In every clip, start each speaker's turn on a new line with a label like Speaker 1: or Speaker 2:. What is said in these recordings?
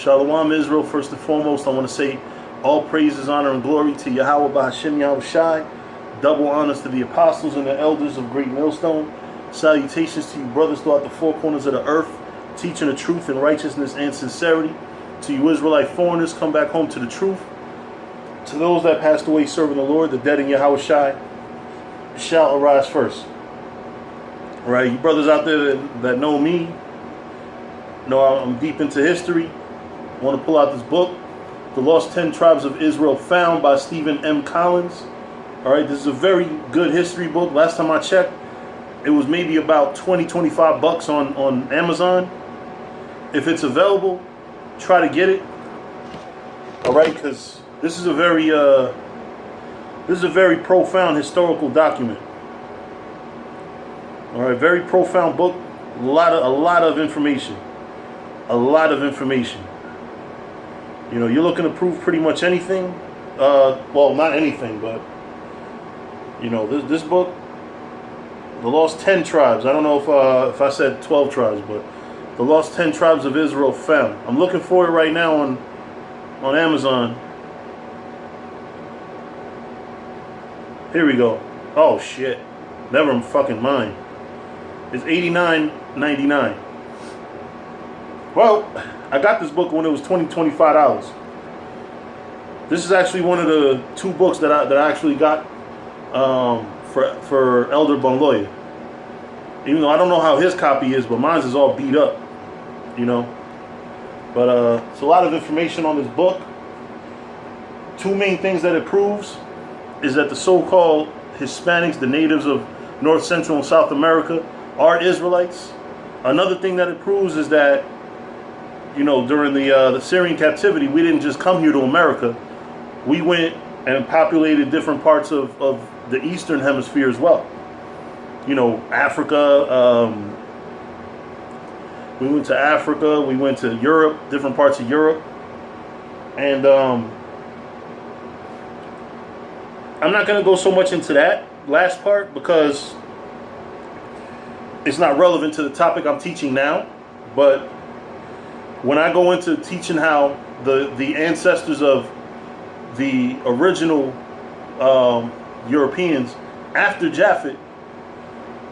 Speaker 1: Shalom Israel. First and foremost, I want to say all praises, honor, and glory to Yahweh B'Hashem Yahweh Shai. Double honors to the apostles and the elders of Great Millstone. Salutations to you brothers throughout the four corners of the earth, teaching the truth in righteousness and sincerity. To you Israelite foreigners, come back home to the truth. To those that passed away serving the Lord, the dead in Yahweh Shai shall arise first. All right, you brothers out there that know me, know I'm deep into history. I want to pull out this book, The Lost 10 Tribes of Israel Found by Stephen M. Collins. All right, this is a very good history book. Last time I checked, it was maybe about 20-25 bucks on Amazon. If it's available, try to get it. All right, because this is a very profound historical document. All right, very profound book. A lot of information. A lot of information. You know, you're looking to prove pretty much anything. Well, not anything, but you know, this book, The Lost 10 Tribes. I don't know if I said 12 tribes, but The Lost 10 Tribes of Israel Found. I'm looking for it right now on Amazon. Here we go. Oh shit. Never fucking mind. It's $89.99. Well, I got this book when it was $25. This is actually one of the two books that I actually got for Elder Bonloya. Even though I don't know how his copy is, but mine is all beat up, you know. But it's a lot of information on this book. Two main things that it proves is that the so-called Hispanics, the natives of North, Central, and South America, are Israelites. Another thing that it proves is that, you know, during the Syrian captivity, we didn't just come here to America. We went and populated different parts of the Eastern Hemisphere as well. You know, Africa. We went to Africa. We went to Europe, different parts of Europe. And I'm not going to go so much into that last part because it's not relevant to the topic I'm teaching now. But when I go into teaching how the ancestors of the original Europeans after Japhet,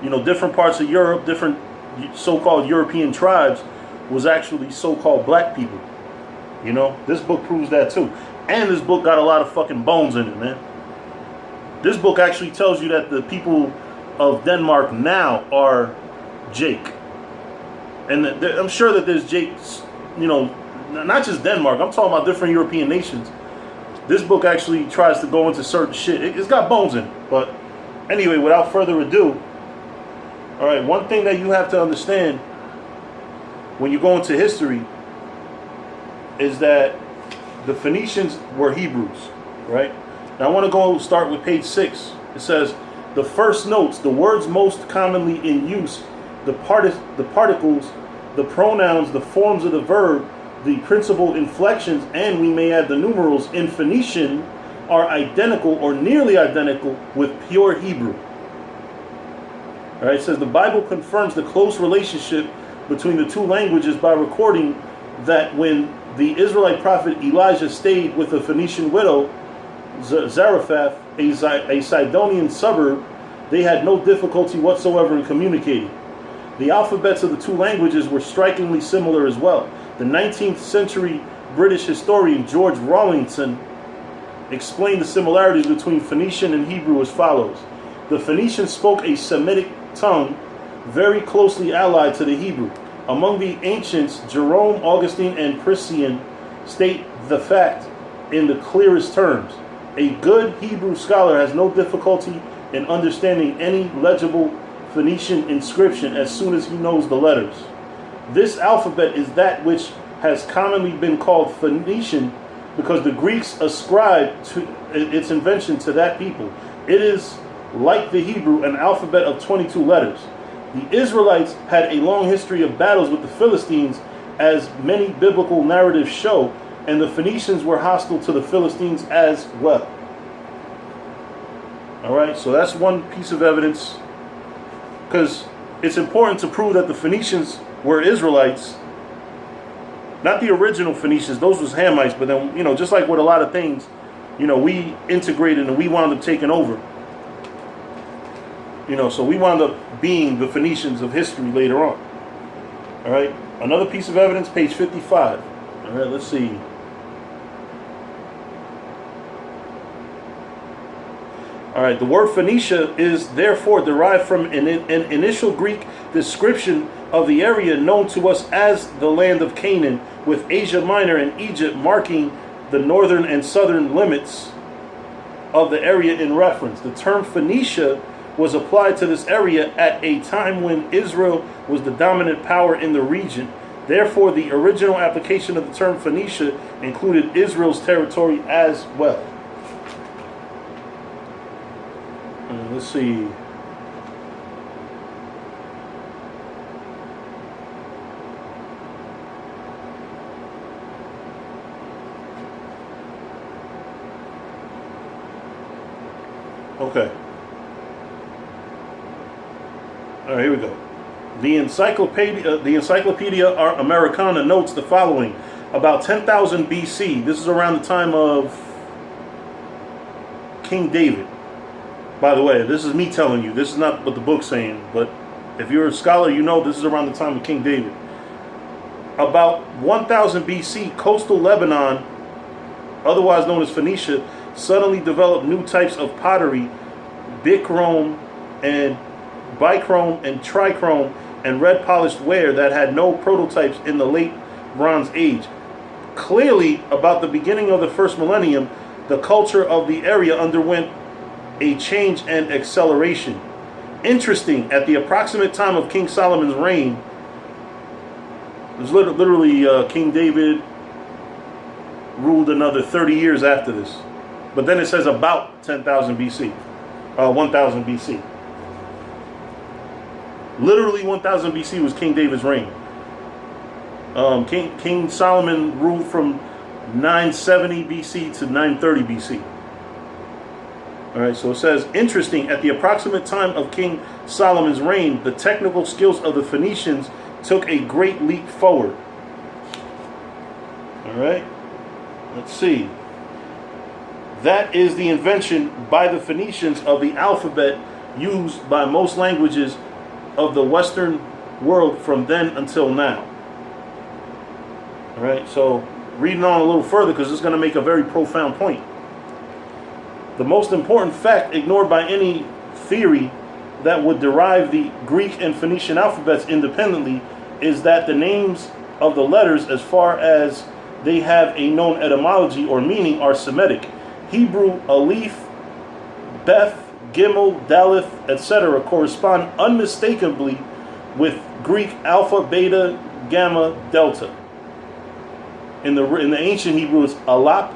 Speaker 1: you know, different parts of Europe, different so-called European tribes was actually so-called black people. You know, this book proves that too. And this book got a lot of fucking bones in it, man. This book actually tells you that the people of Denmark now are Jake. And I'm sure that there's Jakes, you know, not just Denmark. I'm talking about different European nations. This book actually tries to go into certain shit. It's got bones in it. But anyway, without further ado, all right, one thing that you have to understand when you go into history is that the Phoenicians were Hebrews, right? Now I want to go start with page 6. It says, the first notes, the words most commonly in use, the particles, the pronouns, the forms of the verb, the principal inflections, and we may add the numerals in Phoenician are identical or nearly identical with pure Hebrew. All right, it says the Bible confirms the close relationship between the two languages by recording that when the Israelite prophet Elijah stayed with a Phoenician widow, Zarephath, a Sidonian suburb, they had no difficulty whatsoever in communicating. The alphabets of the two languages were strikingly similar as well. The 19th century British historian George Rawlinson explained the similarities between Phoenician and Hebrew as follows. The Phoenicians spoke a Semitic tongue very closely allied to the Hebrew. Among the ancients, Jerome, Augustine, and Priscian state the fact in the clearest terms. A good Hebrew scholar has no difficulty in understanding any legible Phoenician inscription as soon as he knows the letters. This alphabet is that which has commonly been called Phoenician because the Greeks ascribed to its invention to that people. It is, like the Hebrew, an alphabet of 22 letters. The Israelites had a long history of battles with the Philistines, as many biblical narratives show, and the Phoenicians were hostile to the Philistines as well. All right, so that's one piece of evidence, because it's important to prove that the Phoenicians were Israelites Not the original Phoenicians; those was Hamites. But then, just like with a lot of things, we integrated and we wound up taking over. So we wound up being the Phoenicians of history later on. All right. Another piece of evidence, page 55. All right. Let's see. All right, the word Phoenicia is therefore derived from an initial Greek description of the area known to us as the land of Canaan, with Asia Minor and Egypt marking the northern and southern limits of the area in reference. The term Phoenicia was applied to this area at a time when Israel was the dominant power in the region. Therefore, the original application of the term Phoenicia included Israel's territory as well. Let's see. Okay. All right, here we go. The Encyclopedia Americana notes the following about 10,000 BC. This is around the time of King David. By the way, this is me telling you. This is not what the book's saying, but if you're a scholar, this is around the time of King David. About 1000 BC, coastal Lebanon, otherwise known as Phoenicia, suddenly developed new types of pottery, bichrome and bichrome and trichrome, and red polished ware that had no prototypes in the late Bronze Age. Clearly, about the beginning of the first millennium, the culture of the area underwent a change and acceleration. Interesting, at the approximate time of King Solomon's reign, it was literally King David ruled another 30 years after this. But then it says about 10,000 BC, 1000 BC. Literally 1000 BC was King David's reign. King Solomon ruled from 970 BC to 930 BC. All right, so it says, interesting, at the approximate time of King Solomon's reign, the technical skills of the Phoenicians took a great leap forward. All right, let's see. That is the invention by the Phoenicians of the alphabet used by most languages of the Western world from then until now. All right, so reading on a little further, because it's going to make a very profound point. The most important fact ignored by any theory that would derive the Greek and Phoenician alphabets independently is that the names of the letters, as far as they have a known etymology or meaning, are Semitic. Hebrew, Aleph, Beth, Gimel, Daleth, etc. correspond unmistakably with Greek Alpha, Beta, Gamma, Delta. In the ancient Hebrew, it's Alap,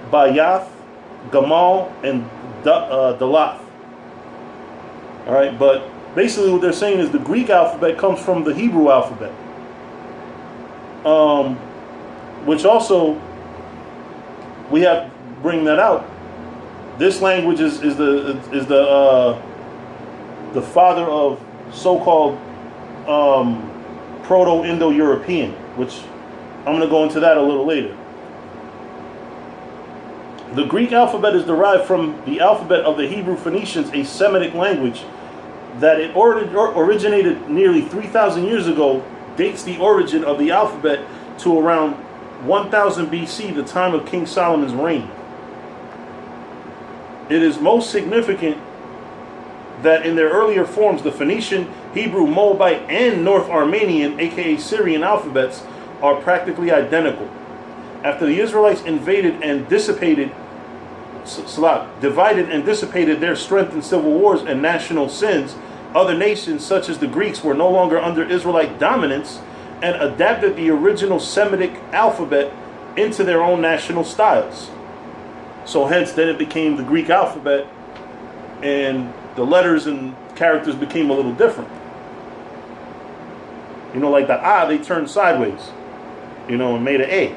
Speaker 1: Bayath, Gamal, and Dalath. All right, but basically what they're saying is the Greek alphabet comes from the Hebrew alphabet, which also we have to bring that out. This language is the father of so-called Proto-Indo-European, which I'm going to go into that a little later. The Greek alphabet is derived from the alphabet of the Hebrew Phoenicians, a Semitic language that it originated nearly 3,000 years ago, dates the origin of the alphabet to around 1000 BC, the time of King Solomon's reign. It is most significant that in their earlier forms, the Phoenician, Hebrew, Moabite, and North Armenian, aka Syrian alphabets, are practically identical. After the Israelites divided and dissipated their strength in civil wars and national sins, other nations such as the Greeks were no longer under Israelite dominance and adapted the original Semitic alphabet into their own national styles. So hence then it became the Greek alphabet, and the letters and characters became a little different. Like the A, they turned sideways, and made an A.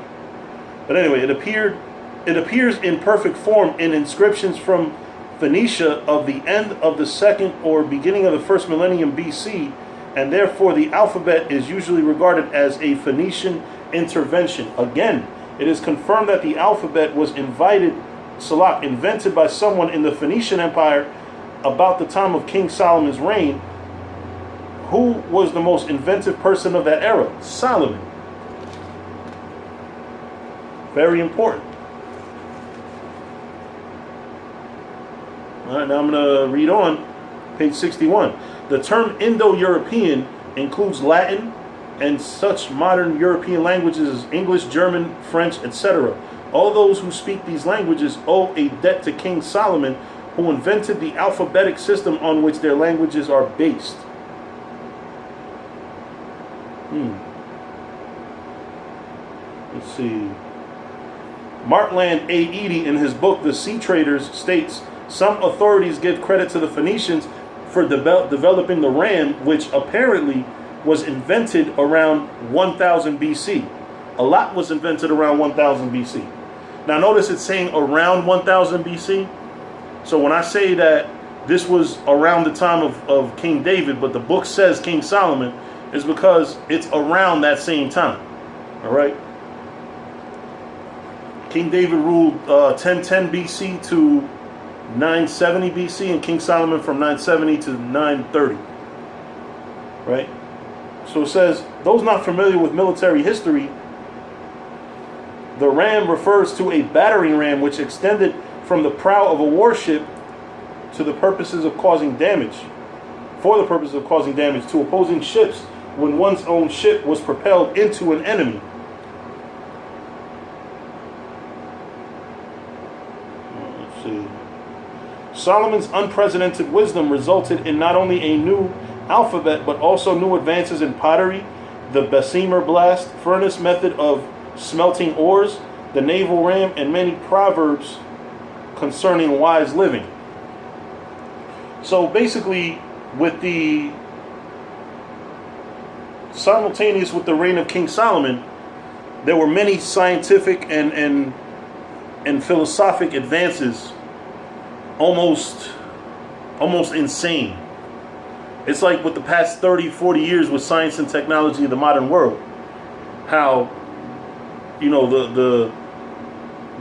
Speaker 1: But anyway, it appears in perfect form in inscriptions from Phoenicia of the end of the second or beginning of the first millennium BC, and therefore the alphabet is usually regarded as a Phoenician intervention. Again, it is confirmed that the alphabet was invented by someone in the Phoenician Empire about the time of King Solomon's reign. Who was the most inventive person of that era? Solomon. Very important. All right, now I'm going to read on. Page 61. The term Indo-European includes Latin and such modern European languages as English, German, French, etc. All those who speak these languages owe a debt to King Solomon, who invented the alphabetic system on which their languages are based. Let's see. Martland A. Eady, in his book The Sea Traders, states, some authorities give credit to the Phoenicians for developing the ram, which apparently was invented around 1000 BC. A lot was invented around 1000 BC. Now notice it's saying around 1000 BC. So when I say that this was around the time of King David, but the book says King Solomon, is because it's around that same time. All right. King David ruled 1010 BC to 970 BC, and King Solomon from 970 to 930. Right? So it says, those not familiar with military history, the ram refers to a battering ram which extended from the prow of a warship to the purposes of causing damage. For the purpose of causing damage to opposing ships when one's own ship was propelled into an enemy. Let's see. Solomon's unprecedented wisdom resulted in not only a new alphabet, but also new advances in pottery, the Bessemer blast furnace method of smelting ores, the naval ram, and many proverbs concerning wise living. So basically, with the simultaneous with the reign of King Solomon, there were many scientific and philosophic advances, almost insane. It's like with the past 30, 40 years with science and technology in the modern world, how, you know, the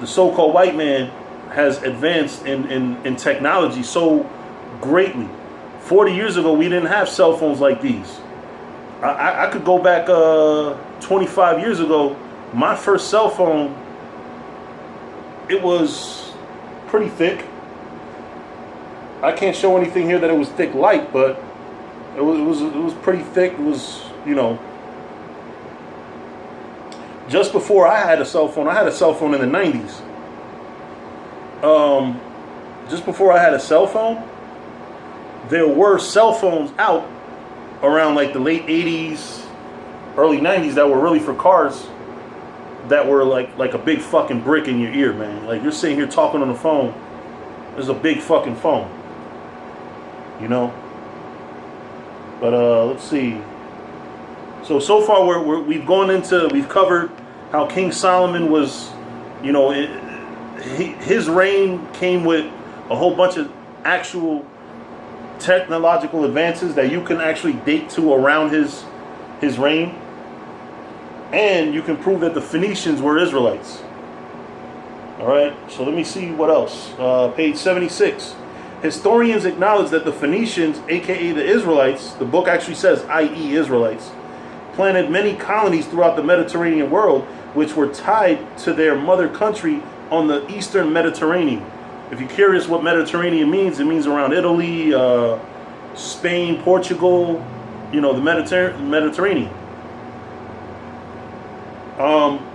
Speaker 1: so-called white man has advanced in technology so greatly. 40 years ago, we didn't have cell phones like these. I could go back 25 years ago. My first cell phone, it was pretty thick. I can't show anything here that it was thick light, but it was pretty thick. It was, you know, just before I had a cell phone in the 90s. Just before I had a cell phone, there were cell phones out around like the late 80s, early 90s that were really for cars that were like a big fucking brick in your ear, man. Like, you're sitting here talking on the phone, there's a big fucking phone, you know. But let's see. So far we've covered how King Solomon was, you know, his reign came with a whole bunch of actual technological advances that you can actually date to around his reign, and you can prove that the Phoenicians were Israelites. All right, so let me see what else. Page 76. Historians acknowledge that the Phoenicians, aka the Israelites, the book actually says i.e. Israelites, planted many colonies throughout the Mediterranean world, which were tied to their mother country on the eastern Mediterranean. If you're curious what Mediterranean means, it means around Italy, Spain, Portugal, you know, the Mediterranean.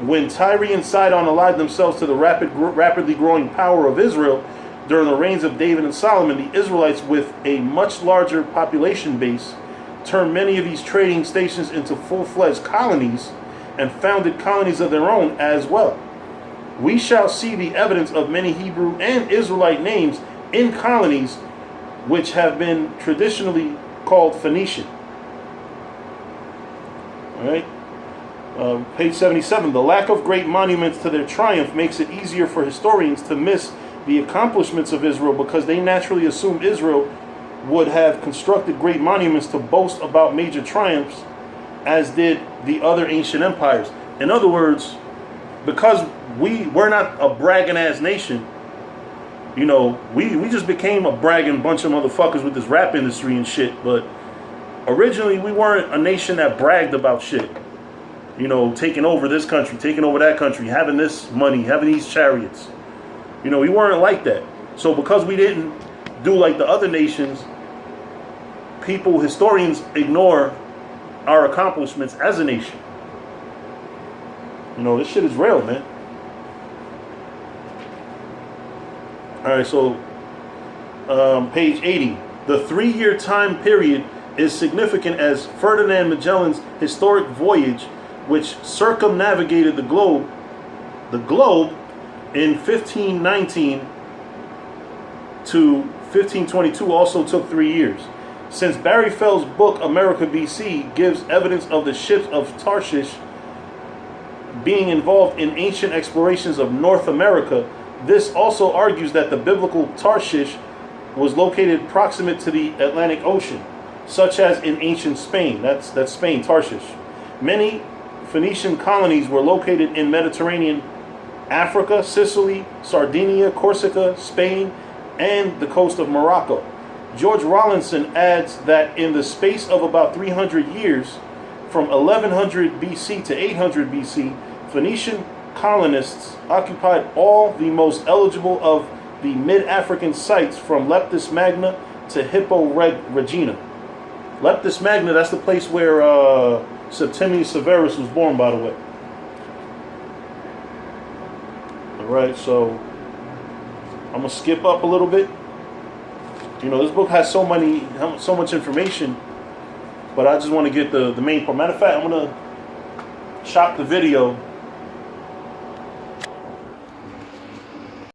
Speaker 1: When Tyre and Sidon allied themselves to the rapidly growing power of Israel during the reigns of David and Solomon, the Israelites, with a much larger population base, turned many of these trading stations into full-fledged colonies and founded colonies of their own as well. We shall see the evidence of many Hebrew and Israelite names in colonies which have been traditionally called Phoenician. All right. Page 77. The lack of great monuments to their triumph makes it easier for historians to miss the accomplishments of Israel, because they naturally assume Israel would have constructed great monuments to boast about major triumphs, as did the other ancient empires. In other words, because we're not a bragging ass nation, you know, we just became a bragging bunch of motherfuckers with this rap industry and shit. But originally, we weren't a nation that bragged about shit. You know, taking over this country, taking over that country, having this money, having these chariots. You know, we weren't like that. So because we didn't do like the other nations, historians ignore our accomplishments as a nation. You know, this shit is real, man. All right, so page 80. The 3-year time period is significant as Ferdinand Magellan's historic voyage, which circumnavigated the globe in 1519 to 1522, also took 3 years. Since Barry Fell's book America BC gives evidence of the ships of Tarshish being involved in ancient explorations of North America, this also argues that the biblical Tarshish was located proximate to the Atlantic Ocean, such as in ancient Spain. That's Spain, Tarshish. Many Phoenician colonies were located in Mediterranean Africa, Sicily, Sardinia, Corsica, Spain, and the coast of Morocco. George Rawlinson adds that in the space of about 300 years, from 1100 BC to 800 BC, Phoenician colonists occupied all the most eligible of the mid-African sites from Leptis Magna to Hippo Regina. Leptis Magna, that's the place where Septimius Severus was born, by the way. Alright, so I'm going to skip up a little bit. You know, this book has so much information, but I just want to get the main part. Matter of fact, I'm going to chop the video